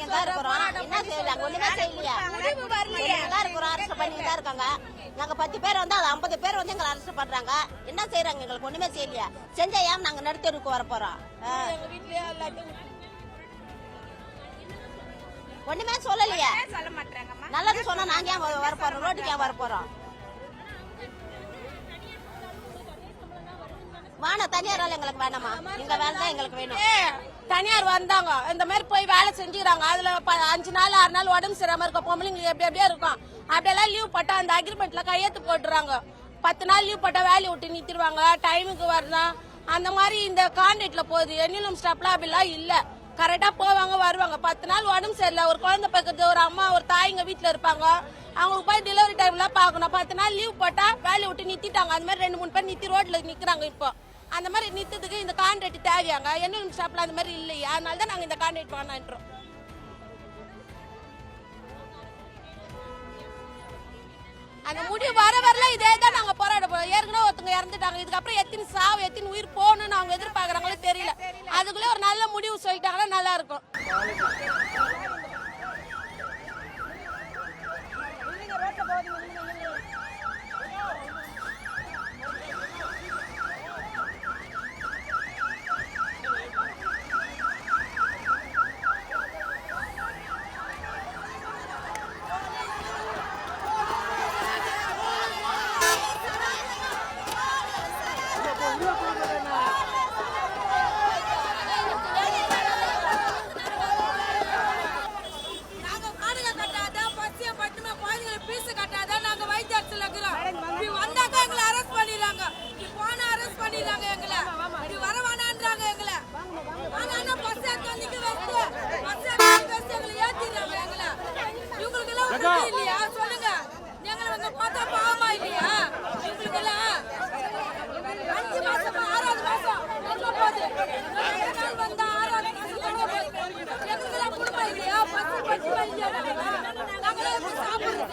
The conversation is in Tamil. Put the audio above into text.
பண்ணிட்டு தான் இருக்கிறோம். என்ன செய்யலாம்? ஒண்ணுமே செய்யலையா? இருக்கிறோம், அரசு பண்ணிட்டு தான் இருக்காங்க. நாங்க 10 பேர் வந்து 50 பேர் வந்து எங்களை அரசு பண்றாங்க. என்ன செய்யறாங்க? எங்களுக்கு ஒண்ணுமே செய்யலையா? செஞ்சா ஏன் நாங்க நடுத்தருக்கு வர போறோம்? ஒண்ணுமே சொல்லலையா? நல்லது சொன்னா நாங்க ஏன் வர போறோம்? ரோட்டுக்கு ஏன் வர போறோம்? வானா தனியார் எங்களுக்கு வேணாமா? எங்க வேலை தான் எங்களுக்கு வேணும். தனியார் வந்தாங்க இந்த மாதிரி போய் வேலை செஞ்சுக்கிறாங்க. அதுல 5 நாள் 6 நாள் உடம்பு சரியாம இருக்க பொம்பளைங்களுக்கு எப்படி எப்படியா இருக்கும். அப்படியெல்லாம் லீவ் போட்டா அந்த அக்ரிமெண்ட்ல கையெழுத்து போட்டுறாங்க. 10 நாள் லீவ் போட்டா வேலையை விட்டு நிறுத்திடுவாங்க. டைமுக்கு வரணும். அந்த மாதிரி இந்த கான்ட்ராக்ட்ல போகுது. எண்ணிலும் ஸ்டாப்லாம் அப்படிலாம் இல்ல. கரெக்டா போவாங்க வருவாங்க. 10 நாள் உடம்பு சரியில்லை, ஒரு குழந்தை பக்கத்து ஒரு அம்மா ஒரு தாய்ங்க வீட்டுல இருப்பாங்க. அவங்களுக்கு போய் டெலிவரி டைம்ல பாக்கணும். 10 நாள் லீவ் போட்டா வேலையை விட்டு நிறுத்திட்டாங்க. அந்த மாதிரி 2-3 பேர் நிறுத்தி ரோட்ல நிக்கிறாங்க. இப்போ அந்த மாதிரி நிறுத்ததுக்கு இந்த கான்ட்ராக்ட் தேவையாங்க? எண்ணிலும் ஸ்டாப்ல அந்த மாதிரி இல்லையா? அதனால தான் நாங்க இந்த கான்ட்ராக்ட் பண்ணோம். அந்த முடிவு வரல இதே தான் நாங்க போராட போறோம். ஏற்கனவே ஒருத்தங்க இறந்துட்டாங்க. இதுக்கப்புறம் எத்தனை சாவு எத்தனை உயிர் போகணும்னு அவங்க எதிர்பார்க்கறாங்களோ தெரியல. அதுக்குள்ளே ஒரு நல்ல முடிவு சொல்லிட்டாங்கன்னா நல்லா இருக்கும். சொல்லுங்க, எங்களை பார்த்தா பாவமா இல்லையா? உங்களுக்கு எல்லாம் 5 மாசமா 6வது மாசம் வந்தா 6வது மாசம் எங்களுக்கு எல்லாம் குடும்பம் இல்லையா? 10 இல்லையா? நாங்களே சாப்பிடுறது